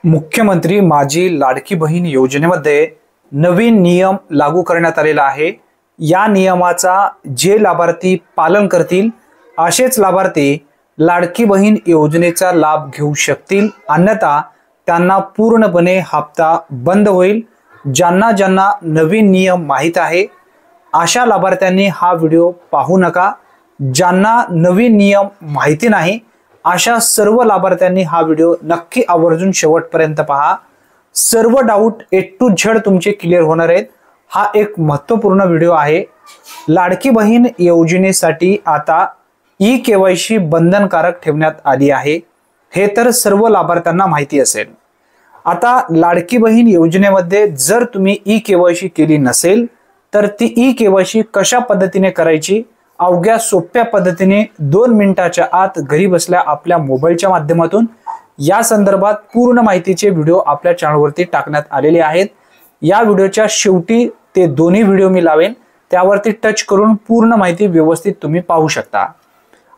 मुख्यमंत्री माझी लाडकी बहीण योजनेमध्ये नवीन नियम लागू करण्यात आलेला आहे। या नियमाचा जे लाभार्थी पालन करतील असेच लाभार्थी लाडकी बहीण योजनेचा लाभ घेऊ शकतील, अन्यथा त्यांना पूर्णपणे हप्ता बंद होईल। ज्यांना ज्यांना नवीन नियम माहित आहे अशा लाभार्थ्यांनी हा व्हिडिओ पाहू नका। ज्यांना नवीन नियम माहिती नाही अशा सर्व लाभार्थ्यांनी हा व्हिडिओ नक्की आवर्जून शेवटपर्यंत पहा। सर्व डाऊट ए टू झेड तुमचे क्लिअर होणार आहेत। हा एक महत्त्वपूर्ण व्हिडिओ आहे। लाडकी बहीण योजनेसाठी आता ई-केवायसी बंधनकारक ठेवण्यात आली आहे, हे तर सर्व लाभार्थ्यांना माहिती असेल। आता लाडकी बहीण योजनेमध्ये जर तुम्ही ई-केवायसी केली नसेल तर ती ई-केवायसी कशा पद्धतीने करायची, अवघ्या सोप्या पद्धतीने 2 मिनिटाच्या आत घरी बसल्या आपल्या मोबाईलच्या माध्यमातून या संदर्भात पूर्ण माहितीचे व्हिडिओ आपल्या चॅनलवरती टाकण्यात आलेले आहेत। या व्हिडिओच्या शेवटी ते दोन्ही व्हिडिओ मी लावेन, त्यावरती टच करून पूर्ण माहिती व्यवस्थित तुम्ही पाहू शकता।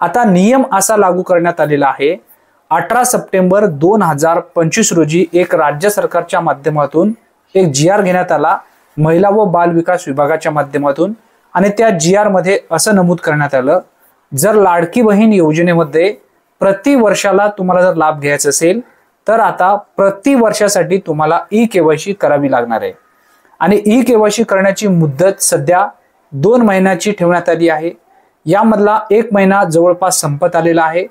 आता नियम असा लागू करण्यात आलेला आहे, 18 सप्टेंबर 2025 रोजी एक राज्य सरकारच्या माध्यमातून एक GR घेण्यात आला, महिला व बाल विकास विभागाच्या माध्यमातून। आणि त्या GR मध्ये असं नमूद करण्यात आलं, जर लाडकी बहीण योजनेमध्ये प्रति वर्षाला तुम्हाला जर लाभ घ्यायचा असेल तर आता प्रति वर्षासाठी तुम्हाला ई-केवायसी करावी लागणार आहे। आणि ई-केवायसी करण्याची मुदत सध्या 2 महिन्याची ठेवण्यात आली आहे। यामधला 1 महिना जवळपास संपत आलेला आहे।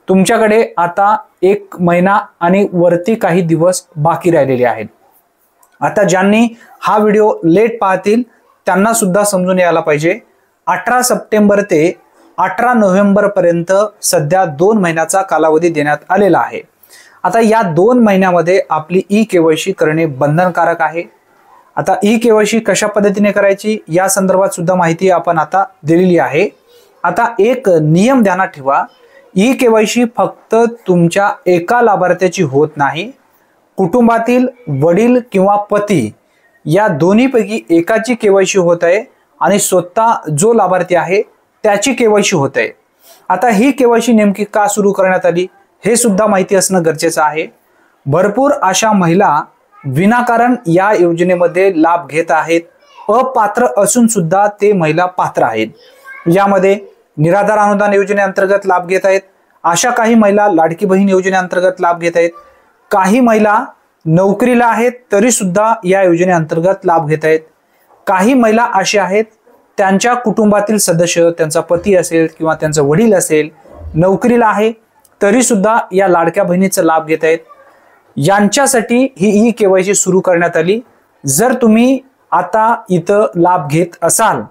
तुमच्याकडे आता 1 महिना आणि वरती काही दिवस बाकी राहिलेले आहेत। आता ज्यांनी हा व्हिडिओ लेट पाहतील त्यांना सुद्धा समजून यायला पाहिजे, 18 सप्टेंबर ते 18 नोव्हेंबर पर्यंत सध्या 2 महिन्याचा कालावधी देण्यात आलेला आहे। आता या 2 महिन्यामध्ये आपली ई-केवायसी करणे बंधनकारक आहे। आता ई-केवायसी कशा पद्धतीने करायची या संदर्भात सुद्धा माहिती आपण आता दिलेली आहे। आता एक नियम ध्यानात ठेवा, ई-केवायसी फक्त तुमच्या एका लाभार्थ्याची होत नाही, कुटुंबातील वडील किंवा पती या दोन्हीपैकी एकाची केवायसी होत आहे आणि स्वतः जो लाभार्थी आहे त्याची केवायसी होत आहे। आता ही केवायसी नेमकी का सुरू करण्यात आली हे सुद्धा माहिती असणं गरजेचं आहे। भरपूर अशा महिला विनाकारण या योजनेमध्ये लाभ घेत आहेत, अपात्र असून सुद्धा ते महिला पात्र आहेत। यामध्ये निराधार अनुदान योजनेअंतर्गत लाभ घेत आहेत, अशा काही महिला लाडकी बहीण योजनेअंतर्गत लाभ घेत आहेत। काही महिला नोकरीला आहेत तरी सुद्धा या योजनेअंतर्गत लाभ घेत आहेत। काही महिला अशा आहेत त्यांच्या कुटुंबातील सदस्य, त्यांचा पती असेल किंवा त्यांचा वडील असेल, नोकरीला आहे तरी सुद्धा या लाडक्या बहिणीचा लाभ घेत आहेत। यांच्यासाठी ही ई-केवायसी सुरू करण्यात आली। जर तुम्ही आता इथं लाभ घेत असाल,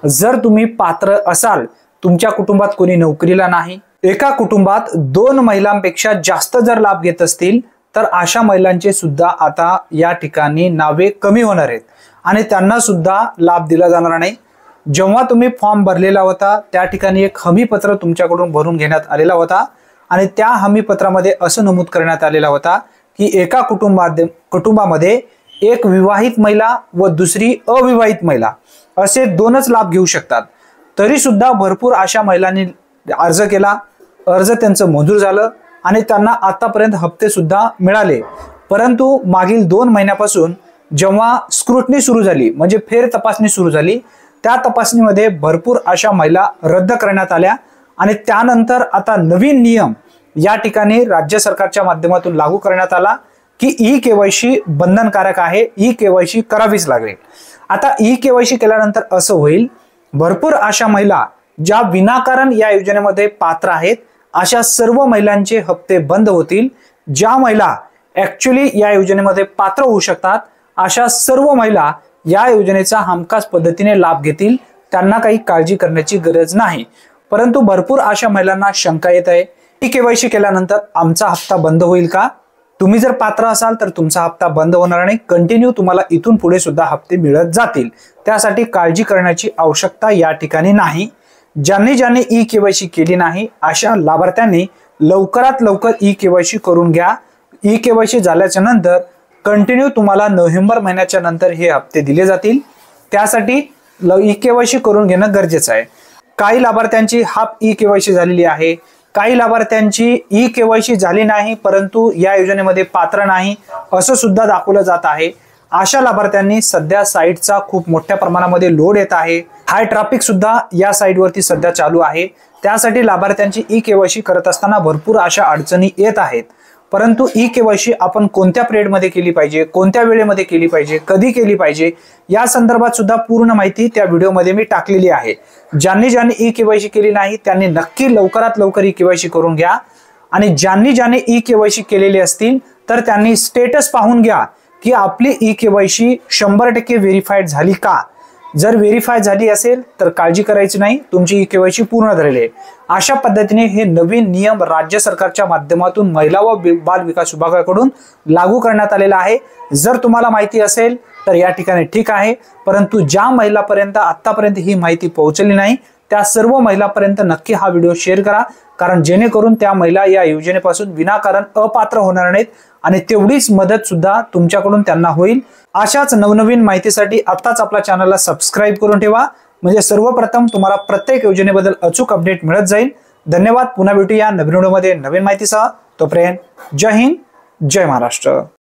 जर तुम्ही पात्र असाल, तुमच्या कुटुंबात कोणी नोकरीला नाही, एका कुटुंबात 2 महिलांपेक्षा जास्त जर लाभ घेत असतील तर अशा महिलांचे सुद्धा आता या ठिकाणी नावे कमी होणार आहेत आणि त्यांना सुद्धा लाभ दिला जाणार नाही। जेव्हा तुम्ही फॉर्म भरलेला होता त्या ठिकाणी एक हमीपत्र तुमच्याकडून भरून घेण्यात आलेला होता आणि त्या हमीपत्रामध्ये असं नमूद करण्यात आलेला होता की एका कुटुंबामध्ये एक विवाहित महिला व दुसरी अविवाहित महिला असे 2च लाभ घेऊ शकतात। तरी सुद्धा भरपूर अशा महिलांनी अर्ज केला, अर्ज त्यांचं मंजूर झालं आणि त्यांना आतापर्यंत हप्ते सुद्धा मिळाले। परंतु मागील 2 महिन्यापासून जेव्हा स्क्रुटनी सुरू झाली, म्हणजे फेर तपासणी सुरू झाली, त्या तपासणीमध्ये भरपूर अशा महिला रद्द करण्यात आल्या आणि त्यानंतर आता नवीन नियम या ठिकाणी राज्य सरकारच्या माध्यमातून लागू करण्यात आला की ई-केवायसी बंधनकारक आहे, ई-केवायसी करावीच लागेल। आता ई-केवायसी केल्यानंतर असं होईल, भरपूर अशा महिला ज्या विनाकारण या योजनेमध्ये पात्र आहेत अशा सर्व महिलांचे हप्ते बंद होतील। ज्या महिला ऍक्च्युअली या योजनेमध्ये पात्र होऊ शकतात अशा सर्व महिला या योजनेचा हमखास पद्धतीने लाभ घेतील, त्यांना काही काळजी करण्याची गरज नाही। परंतु भरपूर अशा महिलांना शंका येत आहे, ई-केवायसी केल्यानंतर आमचा हप्ता बंद होईल का? तुम्ही जर पात्र असाल तर तुमचा हप्ता बंद होणार नाही, कंटिन्यू तुम्हाला इथून पुढे सुद्धा हप्ते मिळत जातील, त्यासाठी काळजी करण्याची आवश्यकता या ठिकाणी नाही। ज्यांनी ई-केवायसी केली नाही अशा लाभार्थ्यांनी लवकरात लवकर ई-केवायसी करून घ्या। ई-केवायसी झाल्याच्या नंतर कंटिन्यू तुम्हाला नोव्हेंबर महिन्याच्या नंतर हे हप्ते दिले जातील, त्यासाठी ई-केवायसी करून घेणं गरजेचं आहे। काही लाभार्थ्यांची हाफ ई-केवायसी झालेली आहे, काही लाभार्थ्यांची ई-केवायसी झाली नाही परंतु या योजनेमध्ये पात्र नाही असं सुद्धा दाखवलं जात आहे। अशा लाभार्थ्यांनी सध्या साईटचा खूप मोठ्या प्रमाणामध्ये लोड येत आहे। हाय ट्रॅफिक सुद्धा या साईटवरती सध्या चालू आहे। त्यासाठी लाभार्थ्यांची ई-केवायसी करत असताना भरपूर अशा अडचणी येत आहेत। परंतु ई-केवायसी आपण कोणत्या पिरियडमध्ये केली पाहिजे, कोणत्या वेळेमध्ये केली पाहिजे, कधी केली पाहिजे या संदर्भात सुद्धा पूर्ण माहिती त्या व्हिडिओमध्ये मी टाकलेली आहे। ज्यांनी ई-केवायसी केली नाही त्यांनी नक्की लवकरात लवकर ई-केवायसी करून घ्या आणि ज्यांनी ई-केवायसी केलेली असतील तर त्यांनी स्टेटस पाहून घ्या की आपली ई-केवायसी 100% व्हेरीफाईड झाली का। जर व्हेरीफाय झाली असेल तर काळजी करायची नाही, तुमची ई-केवायसी पूर्ण झालेली आहे। अशा पद्धतीने हे नवीन नियम राज्य सरकारच्या माध्यमातून महिला व बाल विकास विभागाकडून लागू करण्यात आलेला आहे। जर तुम्हाला माहिती असेल तर या ठिकाणी ठीक आहे, परंतु ज्या महिलांपर्यंत आतापर्यंत ही माहिती पोहोचली नाही त्या सर्व महिलांपर्यंत नक्की हा व्हिडिओ शेअर करा, कारण जेणेकरून त्या महिला या योजनेपासून विनाकारण अपात्र होणार नाहीत आणि तेवढीच मदत सुद्धा तुमच्याकडून त्यांना होईल। अशाच नवनवीन माहितीसाठी आताच आपल्या चॅनलला सबस्क्राइब करून ठेवा, म्हणजे सर्वप्रथम तुम्हाला प्रत्येक योजनेबद्दल अचूक अपडेट मिळत जाईल। धन्यवाद। पुन्हा भेटूया नवीन व्हिडिओमध्ये नवीन माहितीसह। तोपर्यंत जय हिंद, जय महाराष्ट्र।